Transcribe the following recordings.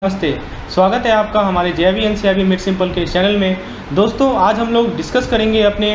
नमस्ते। स्वागत है आपका हमारे जेआईबी एनसीईआरटी मेड सिंपल के चैनल में। दोस्तों, आज हम लोग डिस्कस करेंगे अपने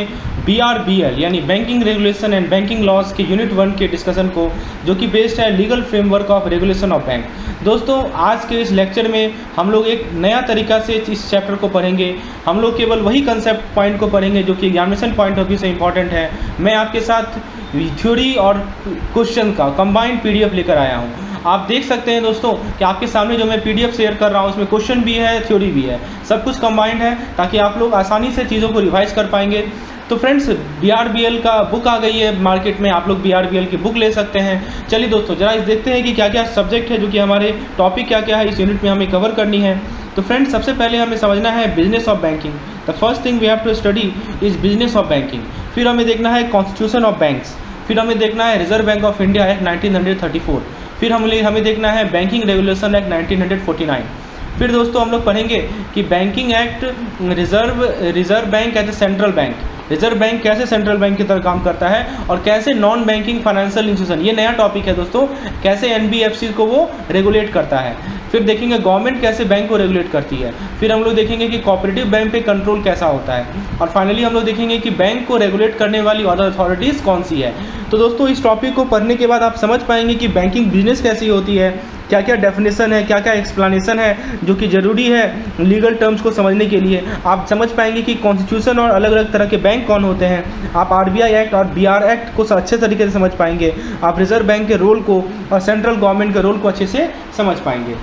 BRBL यानी banking regulation and banking laws के यूनिट 1 के डिस्कशन को, जो कि बेस्ड है legal framework of regulation of bank. दोस्तों, आज के इस लेक्चर में हम लोग एक नया तरीका से इस चैप्टर को पढ़ेंगे। हम लोग केवल वही कंसेप्ट पॉइंट को पढ़ेंगे जो कि एग्जामिनेशन पॉइंट ऑफ व्यू से इंपॉर्टेंट है। मैं आपके साथ थ्योरी और क्वेश्चन का कंबाइंड PDF लेकर आया हूँ। आप देख सकते हैं दोस्तों कि आपके सामने जो मैं PDF शेयर कर रहा हूँ उसमें क्वेश्चन भी है, थ्योरी भी है, सब कुछ कंबाइंड है ताकि आप लोग आसानी से चीज़ों को रिवाइज कर पाएंगे। तो फ्रेंड्स, BRBL का बुक आ गई है मार्केट में, आप लोग BRBL की बुक ले सकते हैं। चलिए दोस्तों, जरा इस देखते हैं कि क्या क्या सब्जेक्ट है, जो कि हमारे टॉपिक क्या क्या है इस यूनिट में हमें कवर करनी है। तो फ्रेंड्स, सबसे पहले हमें समझना है business of banking. The first thing we have to study is business of banking. फिर हमें देखना है कॉन्स्टिट्यूशन ऑफ बैंक्स। फिर हमें देखना है reserve bank of India act 1934। फिर हमें देखना है बैंकिंग रेगुलेशन एक्ट 1949। फिर दोस्तों हम लोग पढ़ेंगे कि banking act, reserve bank as a central bank, reserve bank कैसे सेंट्रल बैंक की तरह काम करता है, और कैसे नॉन बैंकिंग फाइनेंशियल इंस्टीट्यूशन, ये नया टॉपिक है दोस्तों, कैसे NBFC को वो रेगुलेट करता है। फिर देखेंगे गवर्नमेंट कैसे बैंक को रेगुलेट करती है। फिर हम लोग देखेंगे कि कोऑपरेटिव बैंक पे कंट्रोल कैसा होता है। और फाइनली हम लोग देखेंगे कि बैंक को रेगुलेट करने वाली अदर अथॉरिटीज़ कौन सी है। तो दोस्तों, इस टॉपिक को पढ़ने के बाद आप समझ पाएंगे कि बैंकिंग बिजनेस कैसी होती है, क्या क्या डेफिनेशन है, क्या क्या एक्सप्लेनेशन है जो कि ज़रूरी है लीगल टर्म्स को समझने के लिए। आप समझ पाएंगे कि कॉन्स्टिट्यूशन और अलग अलग तरह के बैंक कौन होते हैं। आप RBI एक्ट और BR एक्ट को अच्छे तरीके से समझ पाएंगे। आप रिजर्व बैंक के रोल को और सेंट्रल गवर्नमेंट के रोल को अच्छे से समझ पाएंगे।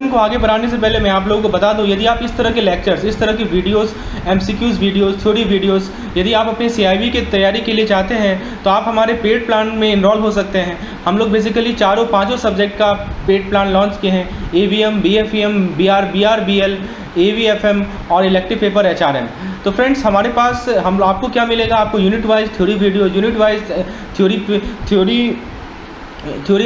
इनको आगे बढ़ाने से पहले मैं आप लोगों को बता दूं, यदि आप इस तरह के लेक्चर्स, इस तरह की videos, MCQs videos, theory videos, यदि आप अपने CIB की तैयारी के लिए चाहते हैं तो आप हमारे पेड प्लान में इनरोल हो सकते हैं। हम लोग बेसिकली पाँचों सब्जेक्ट का पेड प्लान लॉन्च किए हैं, AVM, BFEM, BRBL, AVFM और इलेक्टिव पेपर HRM। तो फ्रेंड्स, हमारे पास आपको क्या मिलेगा, आपको unit wise theory video, unit wise theory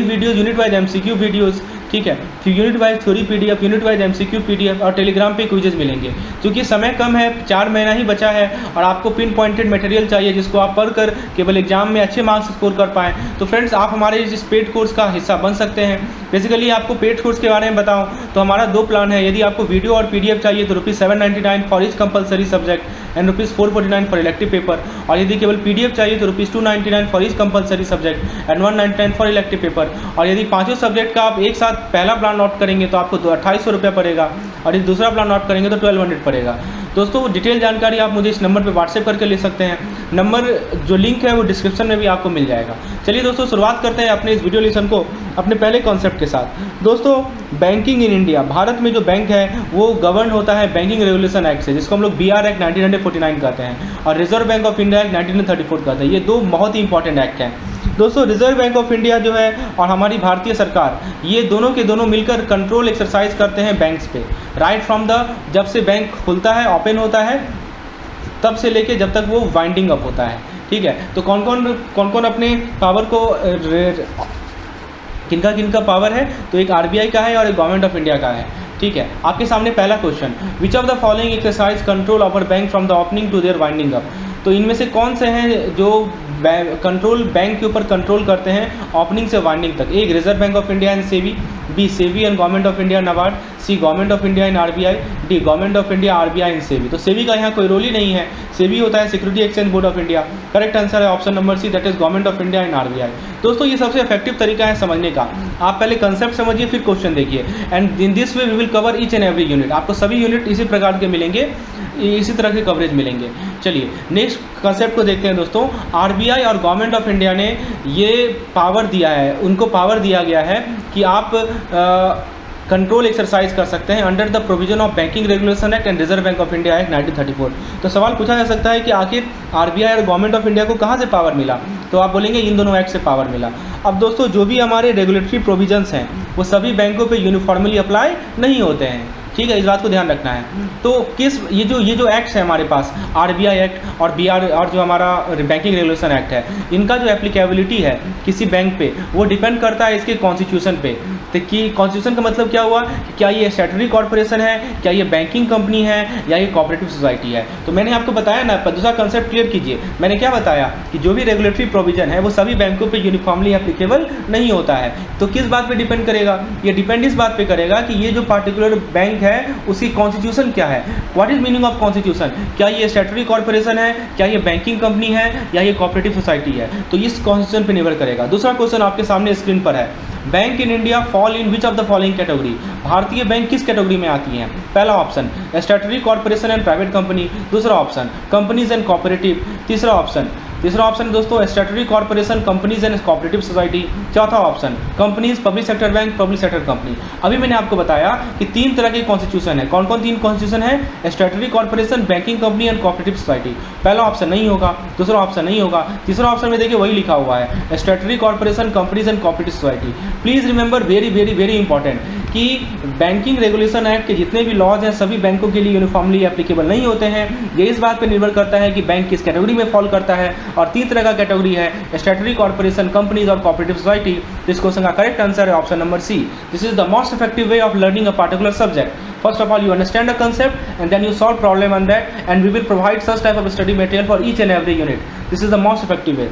video, unit wise MCQ videos, ठीक है, फिर unit wise theory PDF, unit wise MCQ PDF और टेलीग्राम पे क्विजेज मिलेंगे। क्योंकि समय कम है, 4 महीना ही बचा है और आपको पिन पॉइंटेड मटेरियल चाहिए जिसको आप पढ़कर केवल एग्जाम में अच्छे मार्क्स स्कोर कर पाएँ। तो फ्रेंड्स, आप हमारे इस पेड कोर्स का हिस्सा बन सकते हैं। बेसिकली आपको पेड कोर्स के बारे में बताऊँ तो हमारा 2 प्लान है। यदि आपको वीडियो और PDF चाहिए तो ₹799 for each compulsory subject and ₹449 for elective paper. और यदि केवल PDF चाहिए तो ₹299 for each compulsory subject and 199 for elective paper. और यदि पाँचों सब्जेक्ट का आप एक साथ पहला प्लान नोट करेंगे तो आपको 2800 रुपये पड़ेगा, और यदि दूसरा प्लान नोट करेंगे तो 1200 पड़ेगा। दोस्तों, डिटेल जानकारी आप मुझे इस नंबर पे व्हाट्सएप करके ले सकते हैं। नंबर जो लिंक है वो डिस्क्रिप्शन में भी आपको मिल जाएगा। चलिए दोस्तों, शुरुआत करते हैं अपने इस वीडियो लेसन को अपने पहले कॉन्सेप्ट के साथ। दोस्तों, बैंकिंग इन इंडिया, भारत में जो बैंक है वो गवर्न होता है बैंकिंग रेगुलेशन एक्ट से, जिसको हम लोग BR एक्ट 1949 कहते हैं, और reserve bank of India act 1934 कहते हैं। ये 2 बहुत ही इंपॉर्टेंट एक्ट हैं। दोस्तों, रिजर्व बैंक ऑफ इंडिया जो है और हमारी भारतीय सरकार, ये दोनों के दोनों मिलकर कंट्रोल एक्सरसाइज करते हैं बैंक्स पे, राइट फ्रॉम जब से बैंक खुलता है, ओपन होता है, तब से लेके जब तक वो वाइंडिंग अप होता है। ठीक है, तो कौन कौन अपने पावर को, किनका पावर है, तो एक RBI का है और एक गवर्नमेंट ऑफ इंडिया का है। ठीक है, आपके सामने पहला question, which of the following exercise control over bank from the opening to their winding up. तो इनमें से कौन से हैं जो कंट्रोल बैंक के ऊपर कंट्रोल करते हैं ओपनिंग से वाइंडिंग तक। एक, reserve bank of India and SEBI. B, SEBI and government of India NABARD. C, government of India and RBI। D, government of India, RBI and SEBI. तो सेबी का यहाँ कोई रोल ही नहीं है, सेबी होता है Securities Exchange Board of India. Correct answer है option number C, that is Government of India and RBI। दोस्तों, ये सबसे इफेक्टिव तरीका है समझने का। आप पहले कंसेप्ट समझिए, फिर क्वेश्चन देखिए, and in this way we will cover each and every unit. आपको सभी यूनिट इसी प्रकार के मिलेंगे, इसी तरह के कवरेज मिलेंगे। चलिए नेक्स्ट कंसेप्ट को देखते हैं दोस्तों। RBI और गवर्नमेंट ऑफ इंडिया ने ये पावर दिया है, उनको पावर दिया गया है कि आप कंट्रोल एक्सरसाइज कर सकते हैं under the provision of banking regulation act and reserve bank of India act 1934। तो सवाल पूछा जा सकता है कि आखिर RBI और गवर्नमेंट ऑफ इंडिया को कहाँ से पावर मिला, तो आप बोलेंगे इन दोनों एक्ट से पावर मिला। अब दोस्तों, जो भी हमारे रेगुलेटरी प्रोविजंस हैं वो सभी बैंकों पे यूनिफॉर्मली अप्लाई नहीं होते हैं। ठीक है, इस बात को ध्यान रखना है। तो ये जो एक्ट्स है हमारे पास, आरबीआई एक्ट और और जो हमारा बैंकिंग रेगुलेशन एक्ट है, इनका जो एप्लीकेबिलिटी है किसी बैंक पे वो डिपेंड करता है इसके कॉन्स्टिट्यूशन पे। तो कि कॉन्स्टिट्यूशन का मतलब क्या हुआ कि क्या ये स्टैट्यूटरी कॉर्पोरेशन है, क्या ये बैंकिंग कंपनी है, या ये कोऑपरेटिव सोसाइटी है। तो मैंने आपको बताया ना, दूसरा कंसेप्ट क्लियर कीजिए। मैंने क्या बताया कि जो भी रेगुलेटरी प्रोविजन है वो सभी बैंकों पे यूनिफॉर्मली एप्लीकेबल नहीं होता है। तो किस बात पे डिपेंड करेगा? ये डिपेंड इस बात पे करेगा कि ये जो पार्टिकुलर बैंक है उसकी कॉन्स्टिट्यूशन क्या है। What is meaning of constitution? क्या ये स्टैट्यूटरी कॉर्पोरेशन है, क्या ये बैंकिंग कंपनी है, या ये कोऑपरेटिव सोसाइटी है? तो इस कॉन्स्टिट्यूशन पे निर्भर करेगा। दूसरा क्वेश्चन आपके सामने स्क्रीन पर है, bank in India fall in which of the following category? भारतीय बैंक किस कैटेगरी में आती हैं? पहला option statutory corporation and private company, दूसरा ऑप्शन कंपनीज एंड कोऑपरेटिव, तीसरा ऑप्शन दोस्तों statutory corporation, companies and cooperative society, चौथा option companies, public sector bank, public sector company. अभी मैंने आपको बताया कि 3 तरह के कॉन्स्टिट्यूशन है। कौन कौन 3 कॉन्स्टिट्यूशन है? Statutory corporation, banking company and cooperative society. पहला ऑप्शन नहीं होगा, दूसरा ऑप्शन नहीं होगा, तीसरा ऑप्शन में देखिए वही लिखा हुआ है statutory corporation, companies and cooperative society. Please remember, very very very important, कि बैंकिंग रेगुलेशन एक्ट के जितने भी लॉज हैं सभी बैंकों के लिए यूनिफॉर्मली एप्लीकेबल नहीं होते हैं। ये इस बात पर निर्भर करता है कि बैंक किस कैटेगरी में फॉल करता है। और 3 तरह का कैटेगरी है स्टैट्यूटरी कॉर्पोरेशन, कंपनीज और कोऑपरेटिव सोसाइटी। तो इस क्वेश्चन का करेक्ट आंसर है option number C. This is the most effective way of learning a particular subject. First of all, you understand the concept and then you solve problem on that, and we will provide such type of study material for each and every unit. This is the most effective way.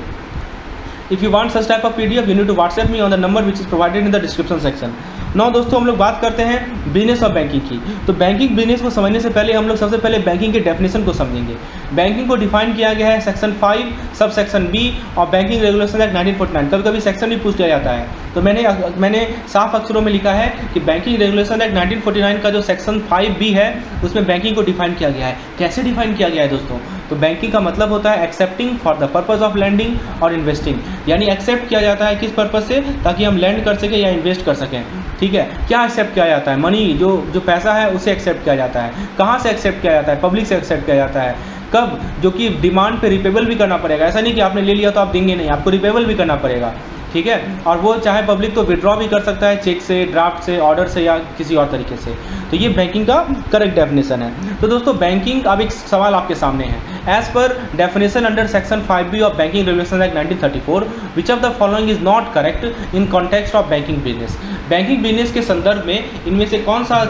If you want such type of PDF, you need to WhatsApp me on the number which is provided in the description section. नौ दोस्तों, हम लोग बात करते हैं business और banking की। तो banking business को समझने से पहले हम लोग सबसे पहले बैंकिंग के डेफिनेशन को समझेंगे। बैंकिंग को डिफाइन किया गया है सेक्शन 5 सब सेक्शन बी और बैंकिंग रेगुलेशन एक्ट 1949। कभी कभी सेक्शन भी पूछ लिया जाता है, तो मैंने साफ अक्षरों में लिखा है कि बैंकिंग रेगुलेशन एक्ट 1949 का जो सेक्शन 5B है उसमें बैंकिंग को डिफाइन किया गया है। कैसे डिफाइन किया गया है दोस्तों? तो बैंकिंग का मतलब होता है accepting for the purpose of lending और इन्वेस्टिंग, यानी एक्सेप्ट किया जाता है किस पर्पज से? ताकि हम लैंड कर सकें या इन्वेस्ट कर सकें। ठीक है, क्या एक्सेप्ट किया जाता है? मनी, जो पैसा है उसे एक्सेप्ट किया जाता है। कहाँ से एक्सेप्ट किया जाता है? पब्लिक से एक्सेप्ट किया जाता है। कब? जो कि डिमांड पे रिपेबल भी करना पड़ेगा। ऐसा नहीं कि आपने ले लिया तो आप देंगे नहीं, आपको रिपेबल भी करना पड़ेगा। ठीक है, और वो चाहे पब्लिक तो विड्रॉ भी कर सकता है चेक से, ड्राफ्ट से, ऑर्डर से या किसी और तरीके से। तो ये बैंकिंग का करेक्ट डेफिनेशन है। तो दोस्तों बैंकिंग, अब एक सवाल आपके सामने है। As per definition under section 5B of banking regulation act 1934, which of the following is not correct in context of banking business? Banking business के संदर्भ में इनमें से कौन सा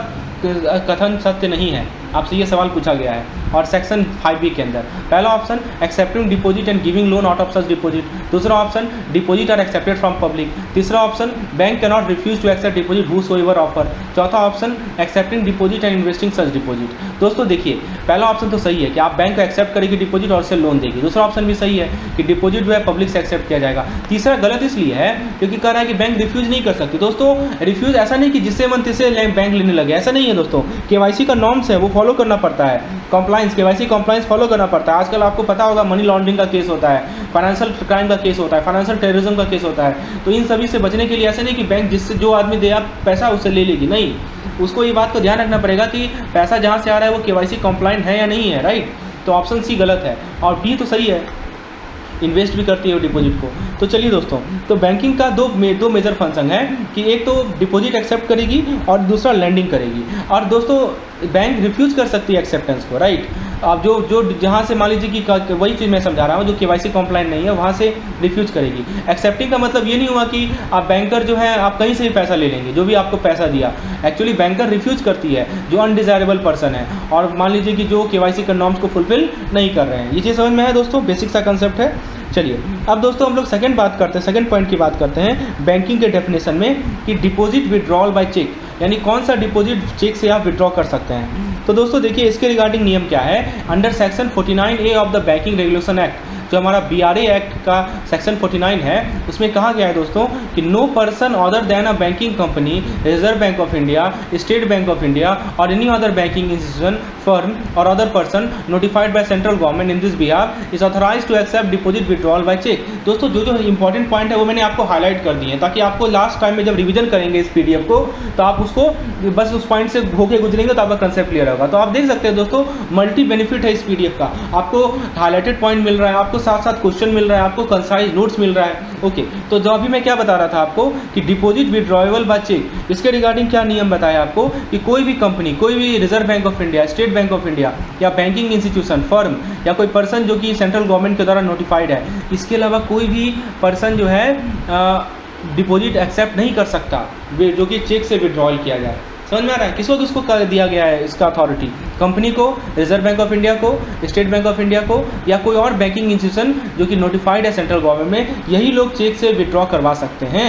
कथन सत्य नहीं है? आपसे ये सवाल पूछा गया है और सेक्शन 5B के अंदर। पहला option accepting deposit and giving loan out of such deposit, दूसरा option deposit are accepted from public, तीसरा option bank can not refuse to accept deposit whosoever offer, चौथा option accepting deposit and investing such deposit. दोस्तों देखिए, पहला option तो सही है कि आप बैंक को एक्सेप्ट करेगी डिपॉजिट और उससे लोन देगी। दूसरा ऑप्शन भी सही है कि डिपॉजिट जो है पब्लिक से एक्सेप्ट किया जाएगा। तीसरा गलत इसलिए है क्योंकि कह रहा है कि बैंक रिफ्यूज नहीं कर सकती। दोस्तों रिफ्यूज ऐसा नहीं कि जिससे मन तिससे बैंक लेने लगे, ऐसा नहीं है दोस्तों। KYC का नॉर्म्स है वो फॉलो करना पड़ता है, कंप्लाइंस, KYC कंप्लाइंस फॉलो करना पड़ता है। आजकल आपको पता होगा मनी लॉन्ड्रिंग का केस होता है, फाइनेंशियल क्राइम का केस होता है, फाइनेंशियल टेररिज्म का केस होता है। तो इन सभी से बचने के लिए ऐसा नहीं कि बैंक जिससे जो आदमी दे आप पैसा उससे ले लेगी, नहीं। उसको ये बात को ध्यान रखना पड़ेगा कि पैसा जहाँ से आ रहा है वो KYC कंप्लाइंट है या नहीं है, राइट। तो ऑप्शन सी गलत है और बी तो सही है, इन्वेस्ट भी करती है वो डिपॉजिट को। तो चलिए दोस्तों, तो बैंकिंग का दो मेजर फंक्शन है कि एक तो डिपॉजिट एक्सेप्ट करेगी और दूसरा लैंडिंग करेगी। और दोस्तों बैंक रिफ्यूज कर सकती है एक्सेप्टेंस को, राइट। अब जो जहाँ से मान लीजिए कि वही चीज़ मैं समझा रहा हूँ, जो KYC कंप्लाइंट नहीं है वहाँ से रिफ्यूज करेगी। एक्सेप्टिंग का मतलब ये नहीं हुआ कि आप बैंकर जो है आप कहीं से भी पैसा ले लेंगे, जो भी आपको पैसा दिया। एक्चुअली बैंकर रिफ्यूज करती है जो अनडिजायरेबल पर्सन है और मान लीजिए कि जो KYC के नॉर्म्स को फुलफिल नहीं कर रहे हैं। ये चीज़ समझ में है दोस्तों, बेसिक सा कंसेप्ट है। चलिए अब दोस्तों हम लोग सेकंड पॉइंट की बात करते हैं बैंकिंग के डेफिनेशन में कि डिपॉजिट विड्रॉल बाय चेक, यानी कौन सा डिपॉजिट चेक से आप विड्रॉ कर सकते हैं। तो दोस्तों देखिए इसके रिगार्डिंग नियम क्या है। Under section 49A of the banking regulation act, जो हमारा BRA एक्ट का सेक्शन 49 है, उसमें कहा गया है दोस्तों कि no person other than a banking company, Reserve bank of India, State Bank of India और any other banking institution, firm और other person notified by central government in this behalf is authorise to accept deposit withdrawal by cheque. दोस्तों जो important point है वो मैंने आपको highlight कर दिए हैं ताकि आपको लास्ट टाइम में जब रिवीजन करेंगे इस PDF को तो आप उसको बस उस पॉइंट से होके गुजरेंगे तो आपका कंसेप्ट क्लियर होगा। तो आप देख सकते हैं दोस्तों, मल्टी बेनिफिट है इस PDF का। आपको हाईलाइटेड पॉइंट मिल रहा है, आपको आपको साथ साथ क्वेश्चन मिल रहा है, आपको कंसाइज नोट्स मिल रहा है। ओके, तो जो अभी मैं क्या बता रहा था आपको कि डिपॉजिट विड्रॉएबल बाय चेक, इसके रिगार्डिंग क्या नियम बताया आपको कि कोई भी कंपनी, कोई भी reserve bank of India, State Bank of India या बैंकिंग इंस्टीट्यूशन, फर्म या कोई पर्सन जो कि सेंट्रल गवर्नमेंट के द्वारा नोटिफाइड है, इसके अलावा कोई भी पर्सन जो है डिपॉजिट एक्सेप्ट नहीं कर सकता जो कि चेक से विड्रॉल किया जाए। समझ में आ रहा है? किसको किसको कर दिया गया है इसका अथॉरिटी? कंपनी को, रिजर्व बैंक ऑफ इंडिया को, स्टेट बैंक ऑफ इंडिया को या कोई और बैंकिंग इंस्टीट्यूशन जो कि नोटिफाइड है सेंट्रल गवर्नमेंट में, यही लोग चेक से विड्रॉ करवा सकते हैं।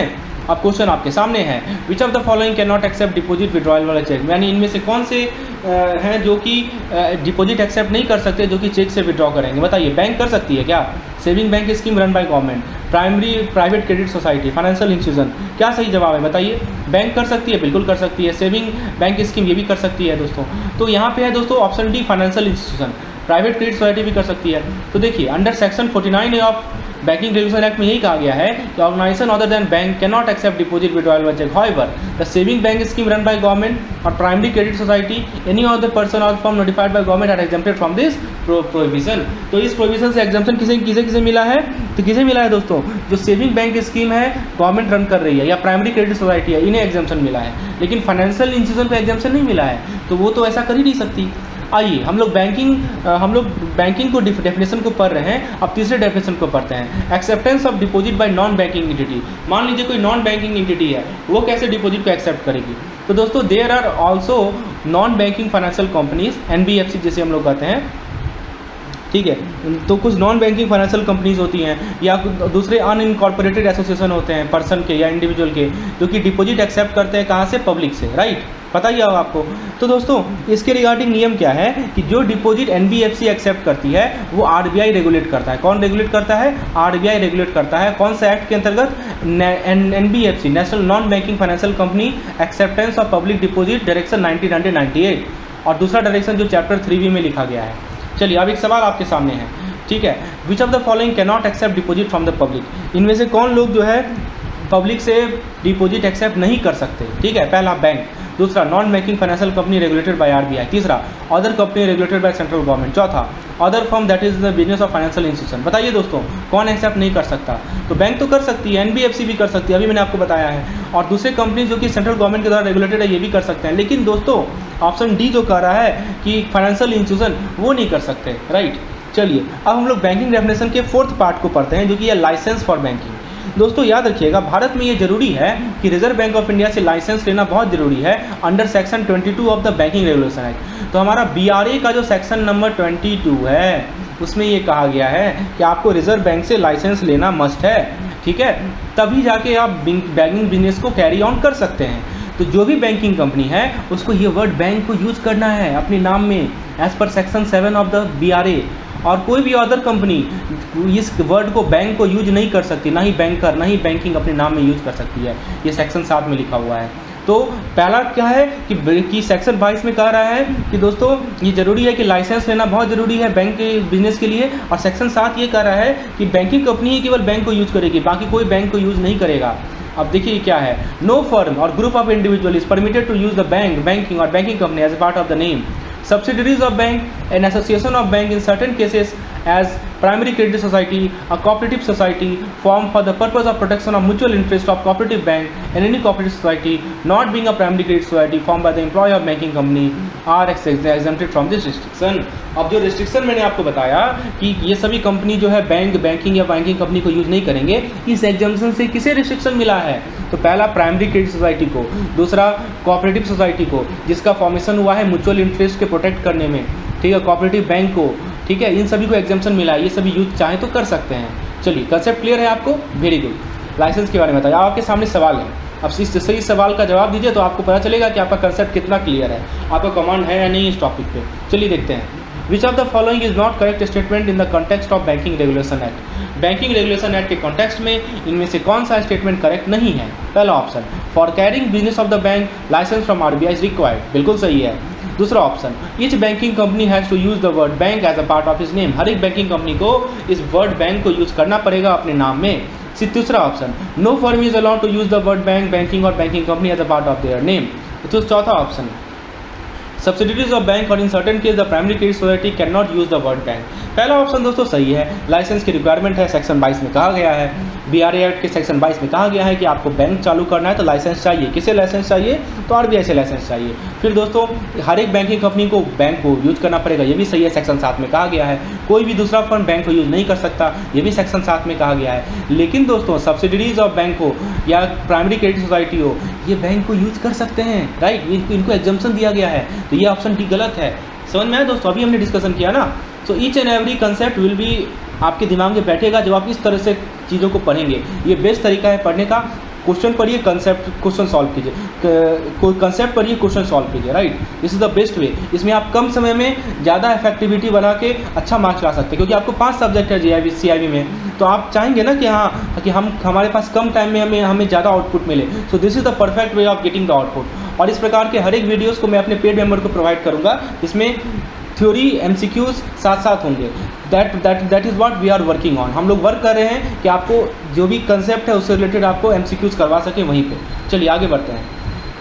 अब क्वेश्चन आपके सामने है, which of the following can not accept deposit withdrawal वाला चेक, यानी इनमें से कौन से हैं जो कि डिपॉजिट एक्सेप्ट नहीं कर सकते जो कि चेक से विड्रॉ करेंगे? बताइए। बैंक कर सकती है क्या? Saving bank scheme run by government, private credit society, financial institution, क्या सही जवाब है बताइए? बैंक कर सकती है, बिल्कुल कर सकती है। सेविंग बैंक स्कीम ये भी कर सकती है दोस्तों। तो यहाँ पे है दोस्तों option D, financial institution. Private credit society भी कर सकती है। तो देखिए, under section 49A of banking regulation act में यही कहा गया है कि organisation other than bank can not accept deposit withdrawal by cheque, however the saving bank scheme run by government और primary credit society any other person और firm notified by government are exempted from this prohibition. तो इस prohibition से exemption किसे मिला है? तो किसे मिला है दोस्तों? जो सेविंग बैंक स्कीम है, गवर्नमेंट रन कर रही है, या प्राइमरी क्रेडिट सोसाइटी है, इन्हें एग्जाम्पशन मिला है, लेकिन फाइनेंशियल इंस्टीट्यूशन को एग्जाम्पशन नहीं मिला है। तो वो तो ऐसा कर ही नहीं सकती। आइए हम लोग बैंकिंग को डेफिनेशन को पढ़ रहे हैं। अब तीसरे डेफिनेशन को पढ़ते हैं, acceptance of deposit bye non banking entity. मान लीजिए कोई नॉन बैंकिंग एंटिटी है, वो कैसे डिपॉजिट को एक्सेप्ट करेगी? तो दोस्तों there are also non banking financial companies, NBFC जैसे हम लोग कहते हैं, ठीक है। तो कुछ नॉन बैंकिंग फाइनेंशियल कंपनीज होती हैं या दूसरे अनइनकॉर्पोरेटेड एसोसिएशन होते हैं पर्सन के या इंडिविजुअल के, जो कि डिपॉजिट एक्सेप्ट करते हैं कहाँ से? पब्लिक से, राइट? पता ही होगा आपको। तो दोस्तों इसके रिगार्डिंग नियम क्या है कि जो डिपॉजिट NBFC एक्सेप्ट करती है वो RBI रेगुलेट करता है। कौन रेगुलेट करता है? RBI रेगुलेट करता है। कौन सा एक्ट के अंतर्गत? NBFC, national non banking financial company acceptance of public deposit direction 1998, और दूसरा डायरेक्शन जो चैप्टर 3B में लिखा गया है। चलिए अब एक सवाल आपके सामने है, ठीक है। Which of the following can not accept deposit from the public, इनमें से कौन लोग जो है पब्लिक से डिपॉजिट एक्सेप्ट नहीं कर सकते? ठीक है, पहला बैंक, दूसरा non banking financial company regulated by RBI, तीसरा other company regulated by central government, चौथा other firm that is the business of financial institution. बताइए दोस्तों कौन एक्सेप्ट नहीं कर सकता? तो बैंक तो कर सकती है, NBFC भी कर सकती है, अभी मैंने आपको बताया है, और दूसरे कंपनी जो कि सेंट्रल गवर्नमेंट के द्वारा रेगुलेटेड है ये भी कर सकते हैं। लेकिन दोस्तों ऑप्शन डी जो कह रहा है कि फाइनेंशियल इंस्टीट्यूशन, वो नहीं कर सकते, राइट? चलिए अब हम लोग बैंकिंग डेफिनेशन के फोर्थ पार्ट को पढ़ते हैं, जो कि है लाइसेंस फॉर बैंकिंग। दोस्तों याद रखिएगा, भारत में ये जरूरी है कि रिजर्व बैंक ऑफ इंडिया से लाइसेंस लेना बहुत जरूरी है under section 22 of the banking regulation act. तो हमारा BRA का जो सेक्शन नंबर 22 है उसमें ये कहा गया है कि आपको रिजर्व बैंक से लाइसेंस लेना मस्ट है, ठीक है, तभी जाके आप बैंकिंग बिजनेस को कैरी ऑन कर सकते हैं। तो जो भी बैंकिंग कंपनी है उसको ये वर्ड बैंक को यूज करना है अपने नाम में as per section 7 of the BRA, और कोई भी अदर कंपनी इस वर्ड को बैंक को यूज नहीं कर सकती, ना ही बैंकर ना ही बैंकिंग अपने नाम में यूज कर सकती है। ये सेक्शन 7 में लिखा हुआ है। तो पहला क्या है कि सेक्शन 22 में कह रहा है कि दोस्तों ये जरूरी है कि लाइसेंस लेना बहुत ज़रूरी है बैंक के बिजनेस के लिए, और सेक्शन 7 ये कह रहा है कि बैंकिंग कंपनी ही केवल बैंक को यूज करेगी, बाकी कोई बैंक को यूज नहीं करेगा। अब देखिए क्या है, नो फर्म और group of individual is permitted to use the bank, banking और banking company as a part of the name, subsidiaries of bank, an association of bank in certain cases as primary credit society, a cooperative society formed for the purpose of protection of mutual interest of cooperative bank, and any cooperative society not being a primary credit society formed by the employee of banking company are exempted from this restriction। अब जो restriction मैंने आपको बताया कि ये सभी company जो है बैंकिंग या बैंकिंग कंपनी को यूज नहीं करेंगे, इस एग्जाम्पशन से किसे रिस्ट्रिक्शन मिला है? तो पहला प्राइमरी क्रेडिट सोसाइटी को, दूसरा कोऑपरेटिव सोसाइटी को जिसका फॉर्मेशन हुआ है म्यूचुअल इंटरेस्ट के प्रोटेक्ट करने में, ठीक है, कोऑपरेटिव बैंक को, ठीक है, इन सभी को एग्जाम्पशन मिला है। ये सभी यूज चाहे तो कर सकते हैं। चलिए कंसेप्ट क्लियर है आपको? Very good. लाइसेंस के बारे में बताया, आपके सामने सवाल है, अब इस सवाल का जवाब दीजिए तो आपको पता चलेगा कि आपका कंसेप्ट कितना क्लियर है, आपका कमांड है या नहीं इस टॉपिक पे। चलिए देखते हैं, विच of the following is not correct statement in the context of banking regulation act. Banking regulation act के कॉन्टेक्स्ट में इनमें से कौन सा स्टेटमेंट करेक्ट नहीं है? पहला option, for carrying business of the bank licence from RBI is required, बिल्कुल सही है। दूसरा option, each banking company has to use the word bank as a part of his name, हर एक बैंकिंग कंपनी को इस वर्ड बैंक को use करना पड़ेगा अपने नाम में। तीसरा option, no firm is allowed to use the word bank, banking और banking company as a part of their name. तो चौथा ऑप्शन, सब्सिडरीज ऑफ बैंक और in certain case the primary credit society can not use the word bank. पहला option दोस्तों सही है, licence की requirement है, सेक्शन 22 में कहा गया है, बीआरए एक्ट के सेक्शन 22 में कहा गया है कि आपको बैंक चालू करना है तो लाइसेंस चाहिए। किसे लाइसेंस चाहिए? तो आरबीआई से लाइसेंस चाहिए। फिर दोस्तों हर एक बैंकिंग कंपनी को बैंक को यूज करना पड़ेगा, ये भी सही है, सेक्शन 7 में कहा गया है। कोई भी दूसरा फर्म बैंक को यूज नहीं कर सकता, ये भी सेक्शन 7 में कहा गया है। लेकिन दोस्तों सब्सिडरीज ऑफ बैंक हो या प्राइमरी क्रेडिट सोसाइटी हो, ये बैंक को यूज कर सकते हैं, राइट, इनको एग्जम्पशन दिया गया है, तो ये ऑप्शन डी गलत है। समझ में आया दोस्तों? अभी हमने डिस्कशन किया ना। So each and every concept will be आपके दिमाग में बैठेगा जब आप इस तरह से चीज़ों को पढ़ेंगे। ये बेस्ट तरीका है पढ़ने का। क्वेश्चन पढ़िए, कंसेप्ट क्वेश्चन सॉल्व कीजिए, कंसेप्ट पढ़िए, क्वेश्चन सॉल्व कीजिए, right. This is the best way. इसमें आप कम समय में ज़्यादा इफेक्टिविटी बना के अच्छा मार्क्स ला सकते हैं, क्योंकि आपको 5 सब्जेक्ट है जीआईबी सीआईबी में, तो आप चाहेंगे ना कि हाँ कि हमारे पास कम टाइम में हमें ज़्यादा आउटपुट मिले। So this is the perfect way of getting the output. और इस प्रकार के हर एक वीडियोज़ को मैं अपने पेड मेंबर को प्रोवाइड करूँगा, जिसमें थ्योरी एमसीक्यूज साथ साथ होंगे। That is what we are working on. हम लोग वर्क कर रहे हैं कि आपको जो भी कंसेप्ट है उससे रिलेटेड आपको एमसीक्यूज करवा सकें वहीं पे। चलिए आगे बढ़ते हैं।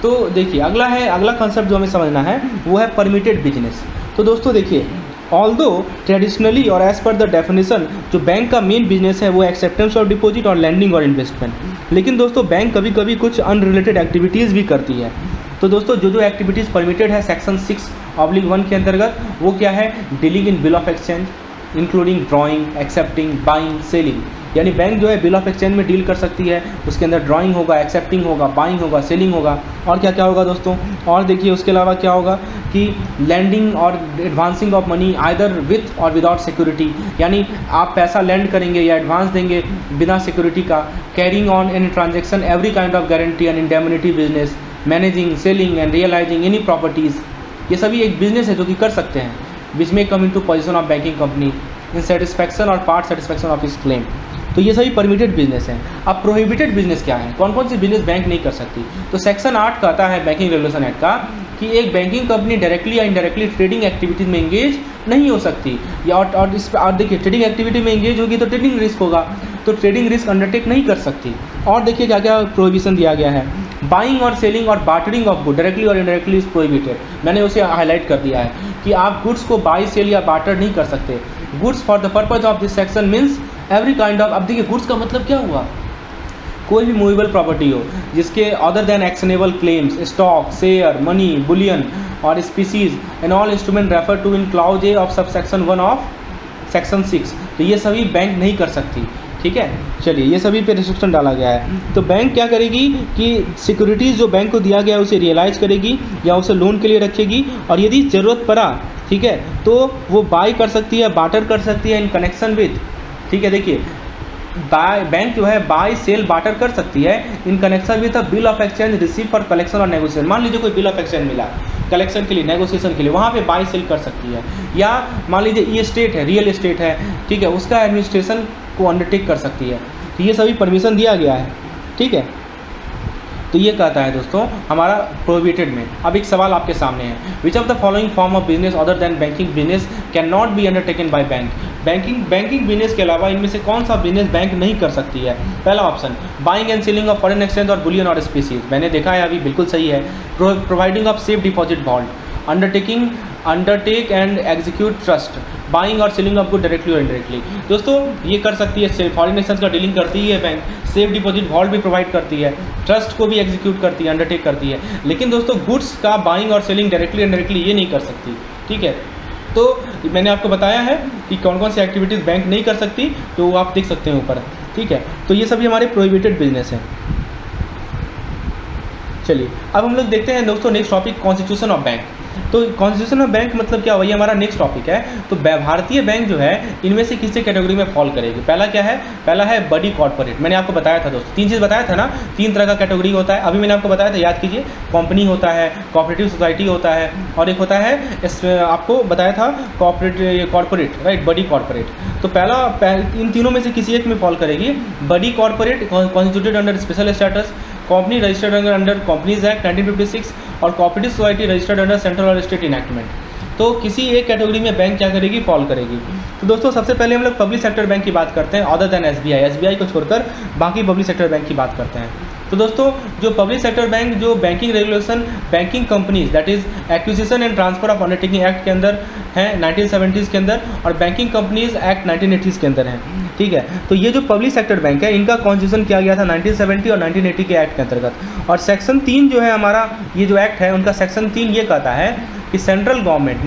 तो देखिए अगला कंसेप्ट जो हमें समझना है वो है परमिटेड बिजनेस। तो दोस्तों देखिए, ऑल्दो ट्रेडिशनली और एज पर द डेफिनेशन जो बैंक का मेन बिजनेस है वो एक्सेप्टेंस ऑफ डिपॉजिट और लैंडिंग और इन्वेस्टमेंट, लेकिन दोस्तों बैंक कभी कभी कुछ अनरिलेटेड एक्टिविटीज़ भी करती है। तो दोस्तों जो एक्टिविटीज़ परमिटेड है सेक्शन 6/1 के अंतर्गत, वो क्या है? Dealing in bill of exchange including drawing, accepting, buying, selling. यानी बैंक जो है बिल ऑफ एक्सचेंज में डील कर सकती है, उसके अंदर ड्राइंग होगा, एक्सेप्टिंग होगा, बाइंग होगा, सेलिंग होगा, और क्या क्या होगा दोस्तों? और देखिए उसके अलावा क्या होगा कि लैंडिंग और advancing of money either with और विदाउट सिक्योरिटी, यानी आप पैसा लैंड करेंगे या एडवांस देंगे बिना सिक्योरिटी का। Carrying on any transaction every kind of guarantee and indemnity business, managing, selling and realising any properties, ये सभी एक बिजनेस है जो कि कर सकते हैं। विच में come into position of banking company in satisfaction और पार्ट सेटिस्फैक्शन ऑफ इस क्लेम। तो ये सभी परमिटेड बिजनेस हैं। अब प्रोहिबिटेड बिजनेस क्या है? कौन कौन सी बिजनेस बैंक नहीं कर सकती? तो सेक्शन 8 कहता है बैंकिंग रेगुलेशन एक्ट का कि एक बैंकिंग कंपनी डायरेक्टली या इनडायरेक्टली ट्रेडिंग एक्टिविटीज़ में एंगेज नहीं हो सकती। या और देखिए ट्रेडिंग एक्टिविटी में एंगेज होगी तो ट्रेडिंग रिस्क होगा, तो ट्रेडिंग रिस्क अंडरटेक नहीं कर सकती। और देखिए क्या क्या प्रोहिबिशन दिया गया है। बाइंग और सेलिंग और बार्टरिंग ऑफ गुड डायरेक्टली और इनडायरेक्टली इज प्रोहिबिटेड। मैंने उसे हाईलाइट कर दिया है कि आप गुड्स को बाई, सेल या बार्टर नहीं कर सकते। Goods for the purpose of this section means every kind of, अब देखिए गुड्स का मतलब क्या हुआ? कोई भी मूवेबल प्रॉपर्टी हो जिसके other than actionable claims, stock, share, money, bullion और species and all instrument refer to in clause A of sub section 1 of section 6, तो ये सभी बैंक नहीं कर सकती। ठीक है, चलिए ये सभी पे रिस्ट्रिक्शन डाला गया है। तो बैंक क्या करेगी कि सिक्योरिटीज़ जो बैंक को दिया गया है उसे रियलाइज़ करेगी या उसे लोन के लिए रखेगी, और यदि ज़रूरत पड़ा, ठीक है, तो वो बाई कर सकती है, बार्टर कर सकती है इन कनेक्शन विथ, ठीक है, देखिए बैंक जो है बाय, सेल, बार्टर कर सकती है in connection with a bill of exchange receive for collection और नेगोशिएशन। मान लीजिए कोई बिल ऑफ एक्सचेंज मिला कलेक्शन के लिए, नेगोशिएशन के लिए, वहाँ पे बाय सेल कर सकती है। या मान लीजिए ई एस्टेट है, रियल एस्टेट है, ठीक है, उसका एडमिनिस्ट्रेशन को अंडरटेक कर सकती है। तो ये सभी परमिशन दिया गया है। ठीक है, तो ये कहता है दोस्तों हमारा प्रोहिबिटेड में। अब एक सवाल आपके सामने है, which of the following form of business other than banking business can not be undertaken by bank. Banking business के अलावा इनमें से कौन सा बिजनेस बैंक नहीं कर सकती है? पहला option buying and selling of foreign exchange और बुलियन और स्पीसीज, मैंने देखा है अभी, बिल्कुल सही है। Providing of safe deposit bond, undertake and execute trust, buying और सेलिंग ऑफ गुड डायरेक्टली और इनडायरेक्टली। दोस्तों ये कर सकती है, फॉरेन एक्सचेंज का डीलिंग करती है बैंक, सेफ डिपॉजिट वॉल्ट भी प्रोवाइड करती है, ट्रस्ट को भी एग्जीक्यूट करती है, अंडरटेक करती है। लेकिन दोस्तों गुड्स का बाइंग और सेलिंग डायरेक्टली इनडायरेक्टली ये नहीं कर सकती। ठीक है, तो मैंने आपको बताया है कि कौन कौन सी एक्टिविटीज़ बैंक नहीं कर सकती, तो आप देख सकते हैं ऊपर। ठीक है, तो ये सभी हमारे प्रोहिबिटेड बिजनेस हैं। चलिए अब हम लोग देखते हैं दोस्तों next topic, constitution of bank. तो कॉन्स्टिट्यूशन ऑफ बैंक मतलब क्या, वही हमारा नेक्स्ट टॉपिक है। तो भारतीय बैंक जो है इनमें से किसी कैटेगरी में फॉल करेगी। पहला क्या है? पहला है बड़ी कॉर्पोरेट। मैंने आपको बताया था दोस्तों, 3 चीज़ बताया था ना, 3 तरह का कैटेगरी होता है। अभी मैंने आपको बताया था, याद कीजिए, कंपनी होता है, कोऑपरेटिव सोसाइटी होता है, और एक होता है आपको बताया था कॉर्पोरेट, राइट, बड़ी कॉर्पोरेट। तो पहला इन तीनों में से किसी एक में फॉल करेगी। बड़ी corporate constituted under special status, company registered under companies act 1956, और cooperative society registered under central और स्टेट इनैक्टमेंट। तो किसी एक कैटेगरी में बैंक क्या करेगी? फॉल करेगी। तो दोस्तों सबसे पहले हम लोग पब्लिक सेक्टर बैंक की बात करते हैं, अदर देन एसबीआई को छोड़कर बाकी पब्लिक सेक्टर बैंक की बात करते हैं। तो दोस्तों जो पब्लिक सेक्टर बैंक जो banking regulation banking companies that is acquisition and transfer of undertaking act के अंदर है 1970s के अंदर, और बैंकिंग कंपनीज एक्ट 1980s के अंदर है। ठीक है, तो ये जो पब्लिक सेक्टर बैंक है इनका कॉन्स्टिट्यूशन किया गया था 1970 और 1980 के एक्ट के अंतर्गत। और सेक्शन 3 जो है हमारा ये जो एक्ट है उनका सेक्शन 3 ये कहता है कि central government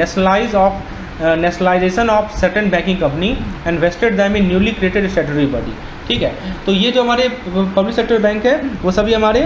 nationalisation of certain banking company and vested them in newly created statutory body. ठीक है, तो ये जो हमारे पब्लिक सेक्टर बैंक है वो सभी हमारे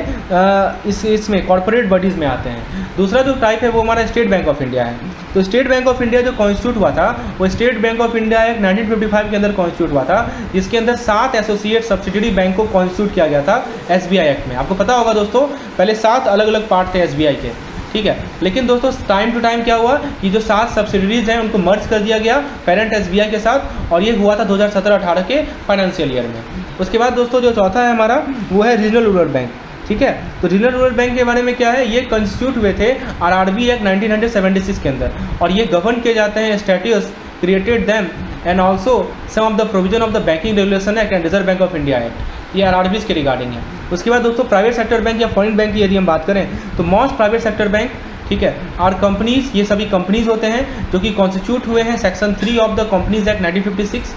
इसमें कॉर्पोरेट बॉडीज़ में आते हैं। दूसरा जो टाइप है वो हमारा स्टेट बैंक ऑफ इंडिया है। तो स्टेट बैंक ऑफ इंडिया जो कॉन्स्टिट्यूट हुआ था वो स्टेट बैंक ऑफ इंडिया एक 1955 के अंदर कॉन्स्टिट्यूट हुआ था, जिसके अंदर 7 एसोसिएट सब्सिडरी बैंक को कॉन्स्टिट्यूट किया गया था एसबीआई एक्ट में। आपको पता होगा दोस्तों पहले 7 अलग अलग पार्ट थे एसबीआई के। ठीक है, लेकिन दोस्तों टाइम टू टाइम क्या हुआ कि जो 7 सब्सिडरीज हैं उनको मर्ज कर दिया गया पेरेंट एसबीआई के साथ, और ये हुआ था 2017-18 के फाइनेंशियल ईयर में। उसके बाद दोस्तों जो चौथा है हमारा वो है रीजनल रूरल बैंक। ठीक है, तो रीजनल रूरल बैंक के बारे में क्या है, ये कंस्टिट्यूट हुए थे आरआरबी एक्ट 1976 के अंदर, और ये गवर्न किए जाते हैं statutes created them and also some of the provision of the banking regulation act and reserve bank of India act, ये आरआरबीज के रिगार्डिंग है। उसके बाद दोस्तों प्राइवेट सेक्टर बैंक या फॉरेन बैंक की यदि हम बात करें तो मोस्ट प्राइवेट सेक्टर बैंक, ठीक है, आर कंपनीज, ये सभी कंपनीज होते हैं जो कि कॉन्स्टिट्यूट हुए हैं section 3 of the companies act 1956।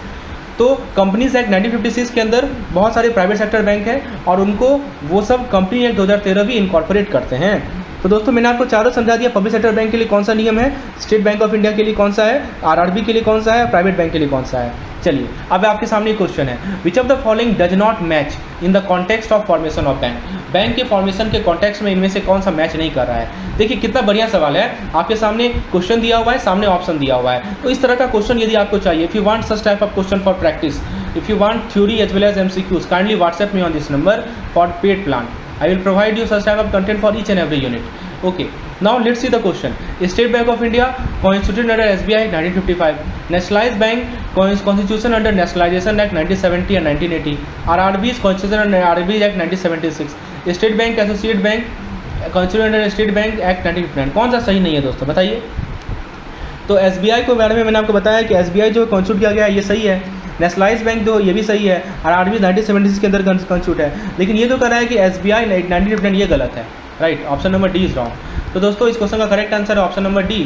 तो कंपनीज एक्ट 1956 के अंदर बहुत सारे प्राइवेट सेक्टर बैंक हैं और उनको वो सब कंपनी एक्ट 2013 भी इनकॉर्पोरेट करते हैं। तो दोस्तों मैंने आपको चारों समझा दिया, पब्लिक सेक्टर बैंक के लिए कौन सा नियम है, स्टेट बैंक ऑफ इंडिया के लिए कौन सा है, आरआरबी के लिए कौन सा है, प्राइवेट बैंक के लिए कौन सा है। चलिए अब आपके सामने क्वेश्चन है, which of the following does not match in the context of formation of bank. Bank के फॉर्मेशन के कॉन्टेक्स्ट में इनमें से कौन सा मैच नहीं कर रहा है। देखिए कितना बढ़िया सवाल है, आपके सामने क्वेश्चन दिया हुआ है, सामने ऑप्शन दिया हुआ है। तो इस तरह का क्वेश्चन यदि आपको चाहिए, if you want such type of question for practice, if you want theory as well as MCQs, kindly WhatsApp me on this number for paid plan. I will provide you such type of content for each and every unit. Okay, now let's see the question. State Bank of India constituted under SBI 1955. Nationalized Bank constitution under Nationalization Act 1970 and 1980. RRB is constitution under RRB Act 1976. State Bank Associate Bank constituted under State Bank Act 1959. कौन सा सही नहीं है दोस्तों बताइए। तो SBI के बारे में मैंने आपको बताया कि SBI जो कॉन्स्टिट्यूट किया गया है ये सही है, नेशनलाइज बैंक जो ये भी सही है, आरआरबी 1976 के अंदर कॉन्स्टिट्यूट है। लेकिन ये तो कह रहा है कि एसबीआई 1959, ये गलत है, right, option number D is wrong. तो दोस्तों इस क्वेश्चन का करेक्ट आंसर है ऑप्शन नंबर डी।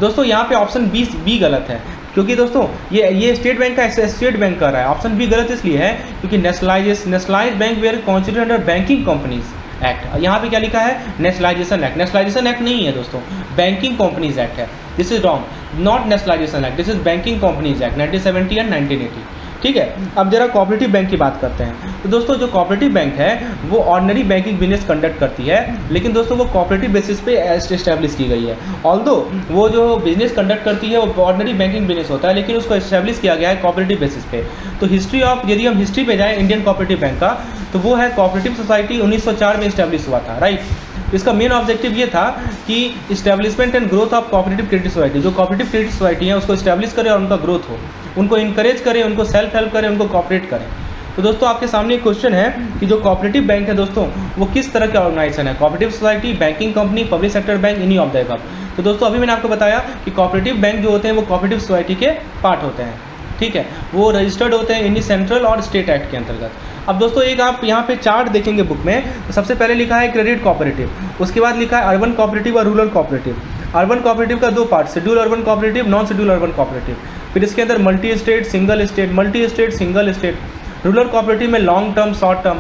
दोस्तों यहाँ पे ऑप्शन बी गलत है, क्योंकि दोस्तों ये स्टेट बैंक का स्टेट बैंक कर रहा है। ऑप्शन बी गलत इसलिए है क्योंकि nationalise bank were constituted under banking companies act, यहाँ पे क्या लिखा है नेशनलाइजेशन एक्ट। नेशनलाइजेशन एक्ट नहीं है दोस्तों, बैंकिंग कंपनीज एक्ट है। This is wrong, not nationalisation act, this is banking companies act 1970 and 1980। ठीक है, अब जरा कोऑपरेटिव बैंक की बात करते हैं। तो दोस्तों जो कोऑपरेटिव बैंक है वो ऑर्डिनरी बैंकिंग बिजनेस कंडक्ट करती है, लेकिन दोस्तों वो कोऑपरेटिव बेसिस पे एस्टेब्लिश की गई है। ऑल्दो वो जो बिजनेस कंडक्ट करती है वो ऑर्डिनरी बैंकिंग बिजनेस होता है, लेकिन उसको एस्टेब्लिश किया गया है कोऑपरेटिव बेसिस पे। तो हिस्ट्री ऑफ, यदि हम हिस्ट्री पे जाएं इंडियन कोऑपरेटिव बैंक का, तो वो है कोऑपरेटिव सोसाइटी 1904 में इस्टेब्लिश हुआ था, राइट। इसका मेन ऑब्जेक्टिव ये था कि establishment and growth of cooperative credit society, जो कोऑपरेटिव क्रेडिट सोसाइटी है उसको इस्टेब्लिश करें और उनका ग्रोथ हो, उनको इनकरेज करें, उनको सेल्फ हेल्प करें, उनको कोऑपरेट करें। तो दोस्तों आपके सामने एक क्वेश्चन है कि जो कोऑपरेटिव बैंक है दोस्तों वो किस तरह का ऑर्गेनाइजेशन है, cooperative society, banking company, public sector bank, any of the above. तो दोस्तों अभी मैंने आपको बताया कि कोऑपरेटिव बैंक जो होते हैं वो कोऑपरेटिव सोसाइटी के पार्ट होते हैं, ठीक है, वो रजिस्टर्ड होते हैं इंडियन सेंट्रल और स्टेट एक्ट के अंतर्गत। अब दोस्तों एक आप यहाँ पे चार्ट देखेंगे बुक में, तो सबसे पहले लिखा है क्रेडिट कोऑपरेटिव, उसके बाद लिखा है अर्बन कोऑपरेटिव और रूरल कोऑपरेटिव। अर्बन कोऑपरेटिव का 2 part, schedule urban cooperative, non schedule urban cooperative. फिर इसके अंदर multi state, single state, multi state, single state. Rural cooperative में लॉन्ग टर्म, शॉर्ट टर्म,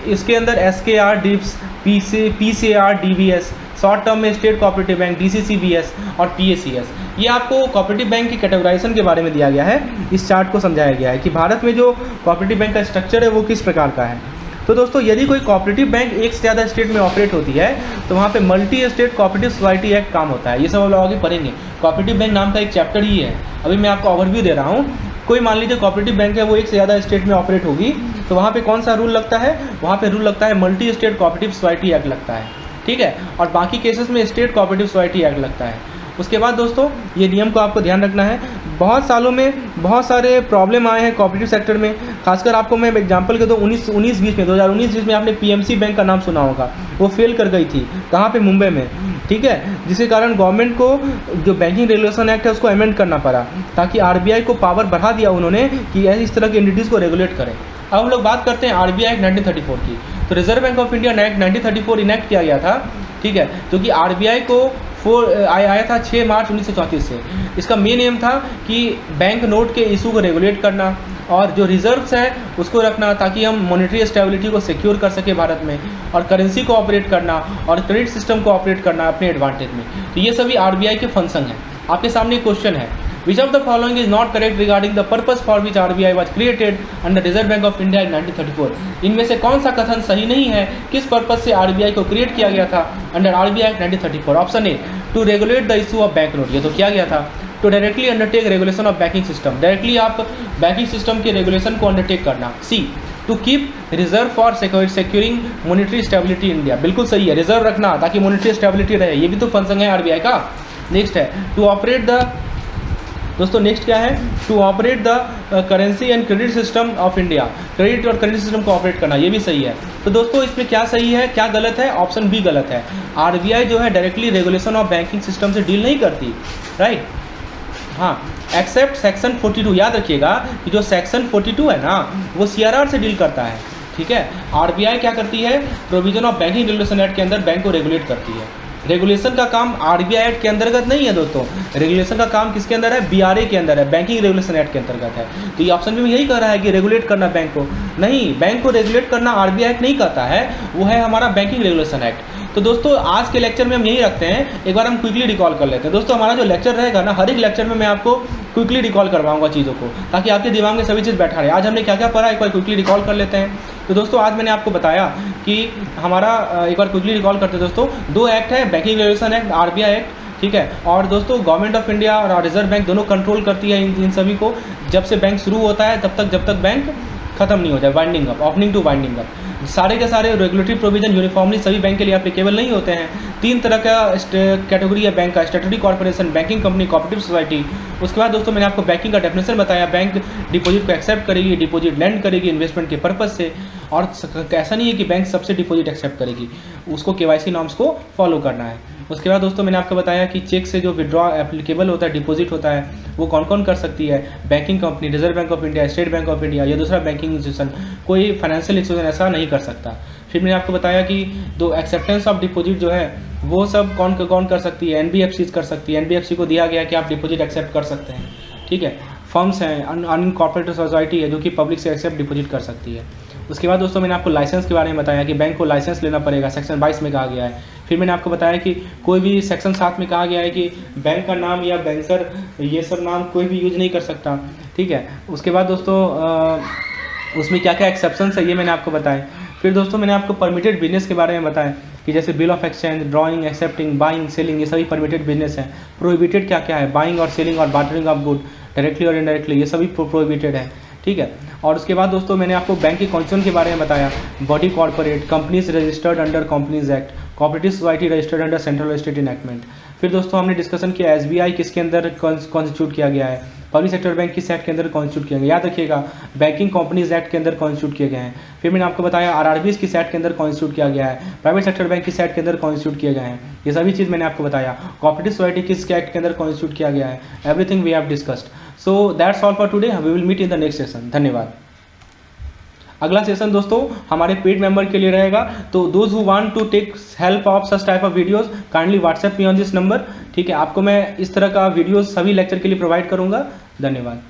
इसके अंदर SKR, dips, PCAR, DBS, short term में state cooperative bank, DCCBS और PACS। ये आपको कोऑपरेटिव बैंक की कैटेगराइजेशन के बारे में दिया गया है, इस चार्ट को समझाया गया है कि भारत में जो कोऑपरेटिव बैंक का स्ट्रक्चर है वो किस प्रकार का है। तो दोस्तों यदि कोई कोऑपरेटिव बैंक एक से ज़्यादा स्टेट में ऑपरेट होती है तो वहाँ पे multi state cooperative society act काम होता है। ये सब हम लोग आगे पढ़ेंगे, कोऑपरेटिव बैंक नाम का एक चैप्टर ही है, अभी मैं आपको ओवरव्यू दे रहा हूँ। कोई मान लीजिए कोऑपरेटिव बैंक है वो एक से ज़्यादा स्टेट में ऑपरेट होगी, तो वहाँ पे कौन सा रूल लगता है, वहाँ पे रूल लगता है multi state cooperative society act लगता है, ठीक है, और बाकी केसेस में स्टेट कोऑपरेटिव सोसाइटी एक्ट लगता है। उसके बाद दोस्तों ये नियम को आपको ध्यान रखना है, बहुत सालों में बहुत सारे प्रॉब्लम आए हैं कोऑपरेटिव सेक्टर में, खासकर आपको मैं एग्जांपल के दो 2019-20 में आपने PMC बैंक का नाम सुना होगा, वो फेल कर गई थी, कहाँ पे, मुंबई में। ठीक है, जिसके कारण गवर्नमेंट को जो बैंकिंग रेगुलेशन एक्ट है उसको अमेंड करना पड़ा, ताकि आरबीआई को पावर बढ़ा दिया उन्होंने कि इस तरह की एंटिटीज़ को रेगुलेट करें। अब हम लोग बात करते हैं आरबीआई एक्ट 1934 की। तो reserve bank of India act 1934 enact किया गया था, ठीक है, जो कि आरबीआई को आया था 6 मार्च 1934 से। इसका मेन एम था कि बैंक नोट के इशू को रेगुलेट करना और जो रिजर्व्स है उसको रखना, ताकि हम मॉनेटरी स्टेबिलिटी को सिक्योर कर सके भारत में, और करेंसी को ऑपरेट करना और क्रेडिट सिस्टम को ऑपरेट करना अपने एडवांटेज में। तो ये सभी आरबीआई के फंक्शन हैं। आपके सामने एक क्वेश्चन है, which of the following is not correct regarding the purpose for which RBI was created under reserve bank of India in 1934। इनमें से कौन सा कथन सही नहीं है, किस पर्पस से आरबीआई को क्रिएट किया गया था under RBI act 1934। Option A, to regulate the issue of bank note, ये तो किया गया था। To directly undertake regulation of banking system, directly आप बैंकिंग सिस्टम के रेगुलेशन को अंडरटेक करना। C, to keep reserve for securing monetary stability India, बिल्कुल सही है, रिजर्व रखना ताकि मॉनेटरी स्टेबिलिटी रहे, ये भी तो फंक्शन है आरबीआई का। नेक्स्ट है टू ऑपरेट द, दोस्तों नेक्स्ट क्या है, to operate the currency and credit system of India, credit और क्रेडिट सिस्टम को ऑपरेट करना, ये भी सही है। तो दोस्तों इसमें क्या सही है क्या गलत है, ऑप्शन बी गलत है। आरबीआई जो है directly regulation of banking system से डील नहीं करती, राइट। हाँ, एक्सेप्ट सेक्शन 42, याद रखिएगा कि जो सेक्शन 42 है ना वो सीआरआर से डील करता है, ठीक है। आरबीआई क्या करती है, provision of banking regulation act के अंदर बैंक को रेगुलेट करती है। रेगुलेशन का काम आरबीआई एक्ट के अंतर्गत नहीं है दोस्तों, रेगुलेशन का काम किसके अंदर है, बीआरए के अंदर है, बैंकिंग रेगुलेशन एक्ट के अंतर्गत है। तो ये ऑप्शन भी यही कह रहा है कि रेगुलेट करना बैंक को, नहीं, बैंक को रेगुलेट करना आरबीआई एक्ट नहीं करता है, वो है हमारा बैंकिंग रेगुलेशन एक्ट। तो दोस्तों आज के लेक्चर में हम यही रखते हैं, एक बार हम क्विकली रिकॉल कर लेते हैं। दोस्तों हमारा जो लेक्चर रहेगा ना, हर एक लेक्चर में मैं आपको क्विकली रिकॉल करवाऊंगा चीज़ों को, ताकि आपके दिमाग में सभी चीज़ बैठा रहे। आज हमने क्या क्या पढ़ा एक बार क्विकली रिकॉल कर लेते हैं। तो दोस्तों आज मैंने आपको बताया कि हमारा एक बार क्विकली रिकॉल करते हैं दोस्तों, 2 एक्ट है, banking regulation act, RBI act, ठीक है। और दोस्तों गवर्नमेंट ऑफ इंडिया और रिजर्व बैंक दोनों कंट्रोल करती है इन सभी को, जब से बैंक शुरू होता है तब तक, जब तक बैंक खत्म नहीं हो जाए, winding up, opening two winding up. सारे के सारे रेगुलेटरी प्रोविजन यूनिफॉर्मली सभी बैंक के लिए एप्लीकेबल नहीं होते हैं। 3 तरह का कैटेगरी है बैंक का, statutory corporation, banking company, cooperative society. उसके बाद दोस्तों मैंने आपको बैंकिंग का डेफिनेशन बताया, बैंक डिपॉजिट को एक्सेप्ट करेगी, डिपॉजिट लैंड करेगी इन्वेस्टमेंट के पर्पज से, और ऐसा नहीं है कि बैंक सबसे डिपॉजिट एक्सेप्ट करेगी, उसको केवाईसी नॉर्म्स को फॉलो करना है। उसके बाद दोस्तों मैंने आपको बताया कि चेक से जो विड्रॉ एप्लीकेबल होता है, डिपॉजिट होता है, वो कौन कौन कर सकती है, banking company, Reserve bank of India, State Bank of India या दूसरा बैंकिंग इंस्टीट्यूशन, कोई फाइनेंशियल इंस्टीट्यूशन ऐसा नहीं कर सकता। फिर मैंने आपको बताया कि दो एक्सेप्टेंस ऑफ डिपॉजिट जो है वो सब कौन कर सकती है, एनबीएफसी कर सकती है, एनबीएफसी को दिया गया कि आप डिपॉजिट एक्सेप्ट कर सकते हैं, ठीक है। फर्म्स हैं, अनकॉर्पोरेटेड सोसाइटी है जो कि पब्लिक से एक्सेप्ट डिपॉजिट कर सकती है। उसके बाद दोस्तों मैंने आपको लाइसेंस के बारे में बताया कि बैंक को लाइसेंस लेना पड़ेगा, सेक्शन 22 में कहा गया है। फिर मैंने आपको बताया कि कोई भी सेक्शन 7 में कहा गया है कि बैंक का नाम या बैंकर ये सब नाम कोई भी यूज नहीं कर सकता, ठीक है। उसके बाद दोस्तों उसमें क्या क्या एक्सेप्शंस है ये मैंने आपको बताया। फिर दोस्तों मैंने आपको परमिटेड बिजनेस के बारे में बताया कि जैसे bill of exchange, drawing, accepting, buying, selling, ये सभी परमिटेड बिजनेस हैं। प्रोहिबिटेड क्या क्या है, बाइंग और सेलिंग और बार्टरिंग ऑफ गुड डायरेक्टली और इनडायरेक्टली, ये सभी प्रोहिबिटेड है, ठीक है। और उसके बाद दोस्तों मैंने आपको बैंक के कॉन्स्टिट्यूशन के बारे में बताया, body corporate, companies registered under companies act, cooperative society registered under central state enactment. फिर दोस्तों हमने डिस्कशन किया एसबीआई किसके अंदर कॉन्स्टिट्यूट किया गया है, पब्लिक सेक्टर बैंक किस एक्ट के अंदर कॉन्स्टिट्यूट किया गया, याद रखिएगा बैंकिंग कंपनीज एक्ट के अंदर कॉन्स्टिट्यूट किए गए हैं। फिर मैंने आपको बताया आरआरबीएस किस एक्ट के अंदर कॉन्स्टिट्यूट किया गया है, प्राइवेट सेक्टर बैंक किस एक्ट के अंदर कॉन्स्टिट्यूट किए गए हैं, ये सभी चीज़ मैंने आपको बताया। कोऑपरेटिव सोसाइटी किस एक्ट के अंदर कॉन्स्टिट्यूट किया गया है, everything we have discussed. So that's all for today, we will meet in the next session. धन्यवाद। अगला सेशन दोस्तों हमारे पेड मेंबर के लिए रहेगा, तो those who want to take help of such type of videos kindly WhatsApp me on this number, ठीक है। आपको मैं इस तरह का वीडियोस सभी लेक्चर के लिए प्रोवाइड करूंगा। धन्यवाद।